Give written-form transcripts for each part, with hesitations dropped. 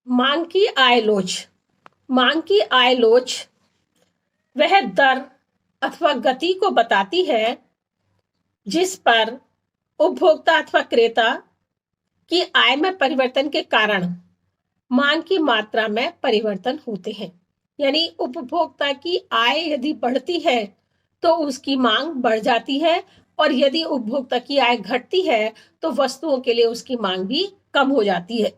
मांग की आय लोच। मांग की आय लोच वह दर अथवा गति को बताती है जिस पर उपभोक्ता अथवा क्रेता की आय में परिवर्तन के कारण मांग की मात्रा में परिवर्तन होते हैं। यानी उपभोक्ता की आय यदि बढ़ती है तो उसकी मांग बढ़ जाती है, और यदि उपभोक्ता की आय घटती है तो वस्तुओं के लिए उसकी मांग भी कम हो जाती है।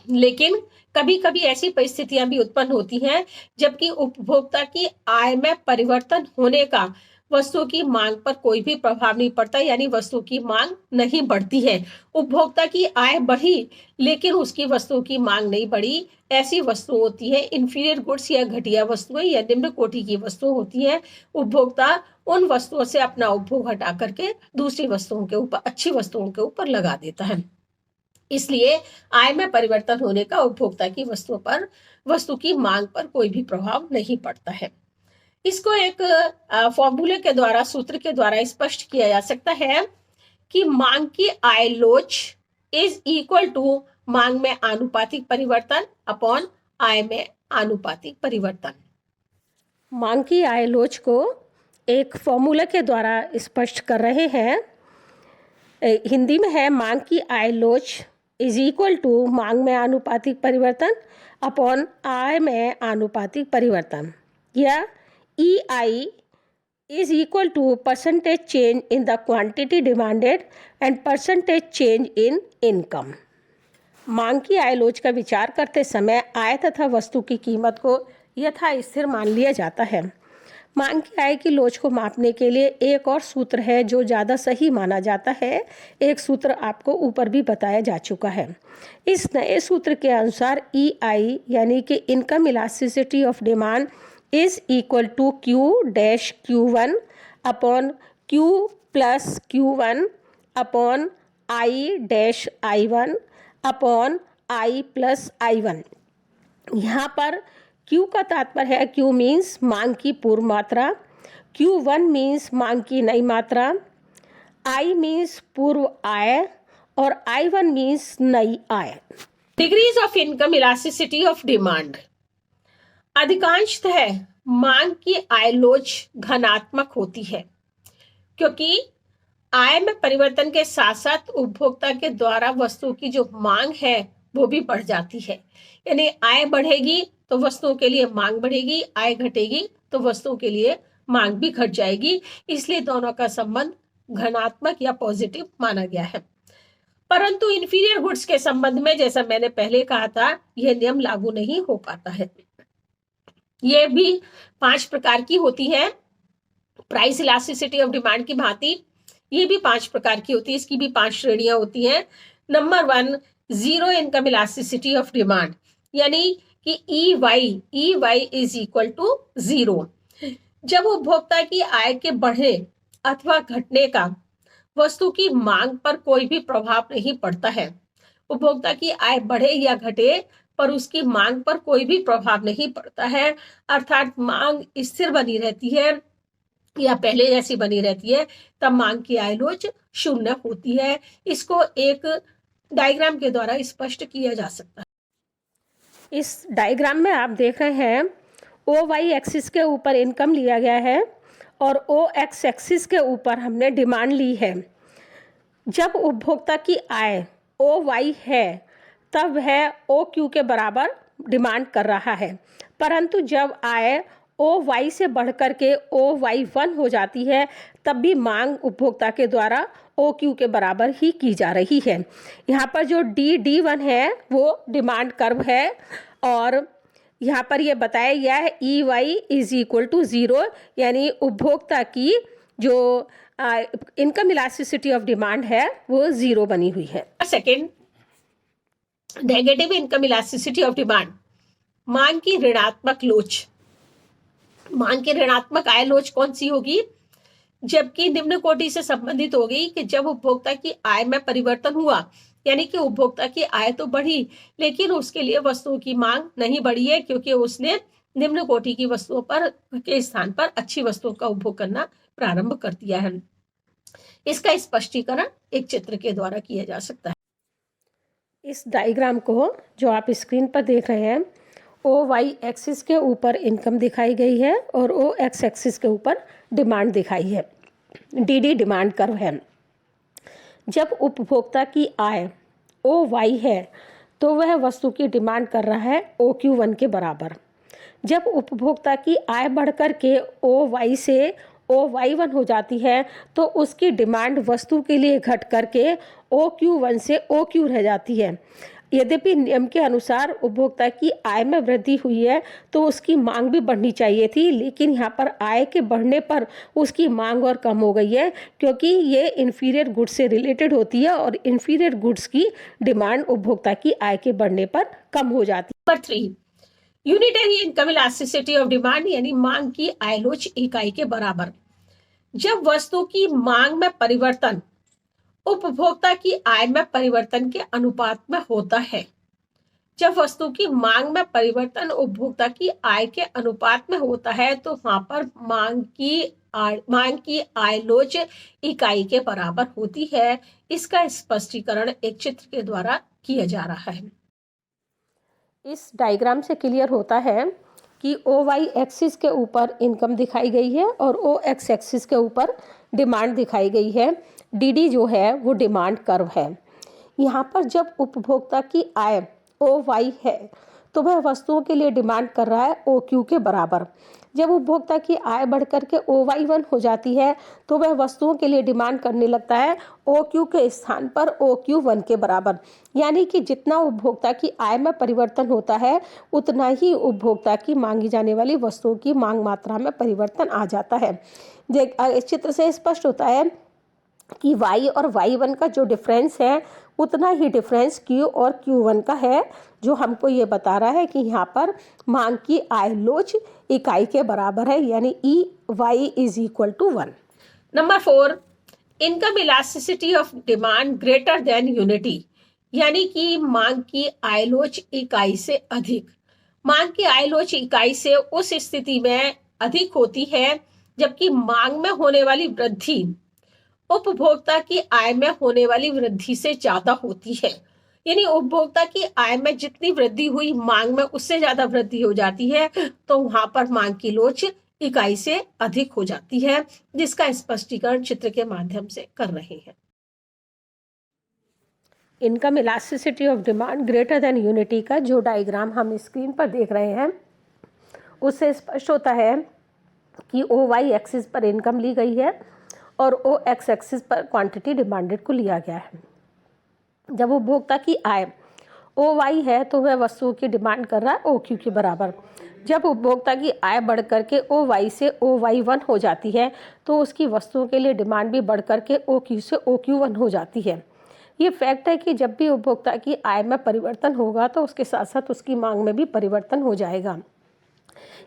लेकिन कभी कभी ऐसी परिस्थितियां भी उत्पन्न होती हैं जबकि उपभोक्ता की आय में परिवर्तन होने का वस्तुओं की मांग पर कोई भी प्रभाव नहीं पड़ता, यानी वस्तु की मांग नहीं बढ़ती है। उपभोक्ता की आय बढ़ी लेकिन उसकी वस्तुओं की मांग नहीं बढ़ी। ऐसी वस्तु होती है इंफीरियर गुड्स या घटिया वस्तुएं या निम्न कोटि की वस्तुएं होती हैं। उपभोक्ता उन वस्तुओं से अपना उपभोग हटा करके दूसरी वस्तुओं के ऊपर, अच्छी वस्तुओं के ऊपर लगा देता है। इसलिए आय में परिवर्तन होने का उपभोक्ता की वस्तु की मांग पर कोई भी प्रभाव नहीं पड़ता है। इसको एक फॉर्मूले के द्वारा, सूत्र के द्वारा स्पष्ट किया जा सकता है कि मांग की आय लोच इज इक्वल टू मांग में आनुपातिक परिवर्तन अपॉन आय में आनुपातिक परिवर्तन। मांग की आय लोच को एक फॉर्मूले के द्वारा स्पष्ट कर रहे हैं। हिंदी में है मांग की आय लोच इज इक्वल टू मांग में आनुपातिक परिवर्तन अपॉन आय में आनुपातिक परिवर्तन, या EI is equal to percentage change in the quantity demanded and percentage change in income। मांग की आय लोच का विचार करते समय आय तथा वस्तु की कीमत को यथा स्थिर मान लिया जाता है। मांग की आय की लोच को मापने के लिए एक और सूत्र है जो ज़्यादा सही माना जाता है। एक सूत्र आपको ऊपर भी बताया जा चुका है। इस नए सूत्र के अनुसार EI यानी कि income elasticity of demand is equal to Q-Q1 upon Q plus Q1 upon I-I1 upon I plus I1। यहाँ पर Q का तात्पर्य है, Q मीन्स मांग की पूर्व मात्रा, Q1 मीन्स मांग की नई मात्रा, I मीन्स पूर्व आय और I1 मीन्स नई आय। Degrees of income elasticity of demand. अधिकांशतः मांग की आय लोच घनात्मक होती है क्योंकि आय में परिवर्तन के साथ साथ उपभोक्ता के द्वारा वस्तु की जो मांग है वो भी बढ़ जाती है। यानी आय बढ़ेगी तो वस्तुओं के लिए मांग बढ़ेगी, आय घटेगी तो वस्तुओं के लिए मांग भी घट जाएगी। इसलिए दोनों का संबंध घनात्मक या पॉजिटिव माना गया है। परंतु इंफीरियर गुड्स के संबंध में, जैसा मैंने पहले कहा था, यह नियम लागू नहीं हो पाता है। ये भी 5 प्रकार की होती है। प्राइस इलास्टिसिटी ऑफ डिमांड की भांति ये भी 5 प्रकार की होती है। इसकी भी 5 श्रेणियां होती हैं। Number 1, zero income elasticity of demand, यानी कि EY इज इक्वल टू 0। जब उपभोक्ता की आय के बढ़े अथवा घटने का वस्तु की मांग पर कोई भी प्रभाव नहीं पड़ता है। उपभोक्ता की आय बढ़े या घटे पर उसकी मांग पर कोई भी प्रभाव नहीं पड़ता है, अर्थात मांग स्थिर बनी रहती है या पहले जैसी बनी रहती है, तब मांग की आय लोच 0 होती है। इसको एक डायग्राम के द्वारा स्पष्ट किया जा सकता है। इस डायग्राम में आप देख रहे हैं OY एक्सिस के ऊपर इनकम लिया गया है और OX एक्सिस के ऊपर हमने डिमांड ली है। जब उपभोक्ता की आय OY है तब वह OQ के बराबर डिमांड कर रहा है, परंतु जब आय OY से बढ़कर के OY1 हो जाती है तब भी मांग उपभोक्ता के द्वारा OQ के बराबर ही की जा रही है। यहाँ पर जो D1 है वो डिमांड कर्व है और यहाँ पर यह बताया गया है EY इज इक्वल टू 0, यानी उपभोक्ता की जो इनकम इलास्टिसिटी ऑफ डिमांड है वो 0 बनी हुई है। Second, negative income elasticity of demand, मांग की ऋणात्मक लोच। मांग की ऋणात्मक आय लोच कौन सी होगी? जबकि निम्न कोटि से संबंधित होगी कि जब उपभोक्ता की आय में परिवर्तन हुआ, यानी कि उपभोक्ता की आय तो बढ़ी लेकिन उसके लिए वस्तुओं की मांग नहीं बढ़ी है क्योंकि उसने निम्न कोटि की वस्तुओं पर के स्थान पर अच्छी वस्तुओं का उपभोग करना प्रारंभ कर दिया है। इसका स्पष्टीकरण एक चित्र के द्वारा किया जा सकता है। इस डायग्राम को जो आप स्क्रीन पर देख रहे हैं, ओ वाई एक्सिस के ऊपर इनकम दिखाई गई है और ओ एक्स एक्सिस के ऊपर डिमांड दिखाई है। डी डिमांड कर्व है। जब उपभोक्ता की आय ओ वाई है तो वह वस्तु की डिमांड कर रहा है ओ क्यू वन के बराबर। जब उपभोक्ता की आय बढ़कर के ओ वाई से ओ वाई वन हो जाती है तो उसकी डिमांड वस्तु के लिए घट करके ओ क्यू वन से ओ क्यू रह जाती है। यद्यपि नियम के अनुसार उपभोक्ता की आय में वृद्धि हुई है तो उसकी मांग भी बढ़नी चाहिए थी, लेकिन यहाँ पर आय के बढ़ने पर उसकी मांग और कम हो गई है, क्योंकि ये इन्फीरियर गुड्स से रिलेटेड होती है और इन्फीरियर गुड्स की डिमांड उपभोक्ता की आय के बढ़ने पर कम हो जाती है। Number 3, unitary income elasticity of demand, यानी मांग की आयलोच इकाई के बराबर। जब वस्तु की मांग में परिवर्तन उपभोक्ता की आय में परिवर्तन के अनुपात में होता है, जब वस्तु की मांग में परिवर्तन उपभोक्ता की आय के अनुपात में होता है तो वहां पर मांग की आयलोच इकाई के बराबर होती है। इसका स्पष्टीकरण एक चित्र के द्वारा किया जा रहा है। इस डायग्राम से क्लियर होता है कि ओ वाई एक्सिस के ऊपर इनकम दिखाई गई है और ओ एक्स एक्सिस के ऊपर डिमांड दिखाई गई है। डी जो है वो डिमांड कर्व है। यहाँ पर जब उपभोक्ता की आय ओ वाई है तो वह वस्तुओं के लिए डिमांड कर रहा है ओ क्यू के बराबर। जब उपभोक्ता की आय बढ़कर के ओ वाई वन हो जाती है तो वह वस्तुओं के लिए डिमांड करने लगता है ओ क्यू के स्थान पर ओ क्यू वन के बराबर। यानी कि जितना उपभोक्ता की आय में परिवर्तन होता है उतना ही उपभोक्ता की मांगी जाने वाली वस्तुओं की मांग मात्रा में परिवर्तन आ जाता है। इस चित्र से स्पष्ट होता है कि y और y1 का जो डिफरेंस है उतना ही डिफरेंस q और q1 का है, जो हमको ये बता रहा है कि यहाँ पर मांग की आयलोच इकाई के बराबर है, यानी EY is equal to 1। Number 4, income elasticity of demand greater than unity, यानी कि मांग की आयलोच इकाई से अधिक। मांग की आयलोच इकाई से उस स्थिति में अधिक होती है जबकि मांग में होने वाली वृद्धि उपभोक्ता की आय में होने वाली वृद्धि से ज्यादा होती है। यानी उपभोक्ता की आय में जितनी वृद्धि हुई मांग में उससे ज्यादा वृद्धि हो जाती है, तो वहां पर मांग की लोच इकाई से अधिक हो जाती है, जिसका स्पष्टीकरण चित्र के माध्यम से कर रहे हैं। Income elasticity of demand greater than unity का जो डायग्राम हम स्क्रीन पर देख रहे हैं उससे स्पष्ट होता है कि ओ वाई एक्सिस पर इनकम ली गई है और ओ एक्स एक्सिस पर क्वांटिटी डिमांडेड को लिया गया है। जब उपभोक्ता की आय ओ वाई है तो वह वस्तुओं की डिमांड कर रहा है ओ क्यू के बराबर। जब उपभोक्ता की आय बढ़ करके ओ वाई से ओ वाई वन हो जाती है तो उसकी वस्तुओं के लिए डिमांड भी बढ़ करके ओ क्यू से ओ क्यू वन हो जाती है। ये फैक्ट है कि जब भी उपभोक्ता की आय में परिवर्तन होगा तो उसके साथ साथ उसकी मांग में भी परिवर्तन हो जाएगा।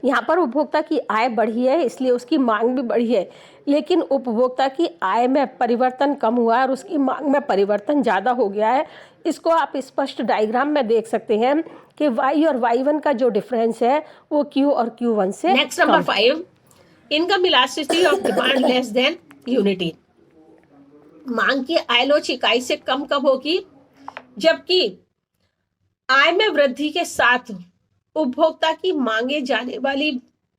यहाँ पर उपभोक्ता की आय बढ़ी है इसलिए उसकी मांग भी बढ़ी है, लेकिन उपभोक्ता की आय में परिवर्तन कम हुआ है और उसकी मांग में परिवर्तन ज़्यादा हो गया है। इसको आप स्पष्ट डायग्राम में देख सकते हैं कि y और y1 का जो डिफरेंस है वो q और q1 से। Next number 5, income elasticity of demand less than unity. मांग की आयलोच इकाई से कम कब होगी? जबकि आय में वृद्धि के साथ उपभोक्ता की मांगे जाने वाली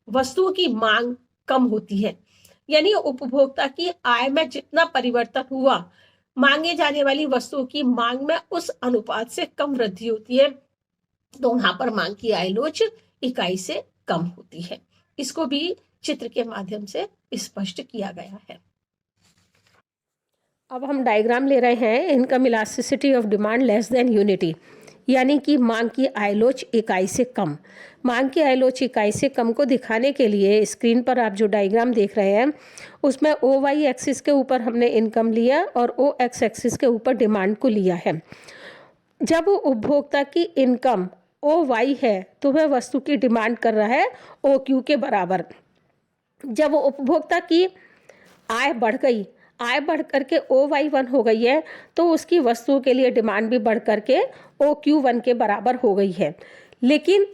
वस्तुओं की मांग कम होती है। यानी उपभोक्ता की आय में जितना परिवर्तन हुआ मांगे जाने वाली वस्तुओं की मांग में उस अनुपात से कम वृद्धि होती है, तो वहां पर मांग की आयलोच इकाई से कम होती है। इसको भी चित्र के माध्यम से स्पष्ट किया गया है। अब हम डायग्राम ले रहे हैं income elasticity of demand less than unity, यानी कि मांग की आयलोच इकाई से कम। मांग की आयलोच इकाई से कम को दिखाने के लिए स्क्रीन पर आप जो डायग्राम देख रहे हैं उसमें ओ वाई एक्सिस के ऊपर हमने इनकम लिया और ओ एक्स एक्सिस के ऊपर डिमांड को लिया है। जब उपभोक्ता की इनकम ओ वाई है तो वह वस्तु की डिमांड कर रहा है ओ क्यू के बराबर। जब उपभोक्ता की आय बढ़ गई, आय बढ़ करके ओ वाई वन हो गई है तो उसकी वस्तुओं के लिए डिमांड भी बढ़ करके ओ क्यू वन के बराबर हो गई है। लेकिन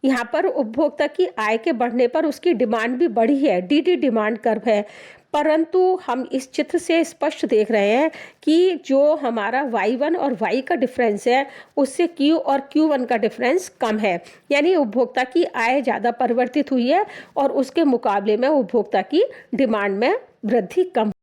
यहाँ पर उपभोक्ता की आय के बढ़ने पर उसकी डिमांड भी बढ़ी है, डी डिमांड कर्व है। परंतु हम इस चित्र से स्पष्ट देख रहे हैं कि जो हमारा y1 और y का डिफरेंस है उससे q और q1 का डिफरेंस कम है, यानी उपभोक्ता की आय ज़्यादा परिवर्तित हुई है और उसके मुकाबले में उपभोक्ता की डिमांड में वृद्धि कम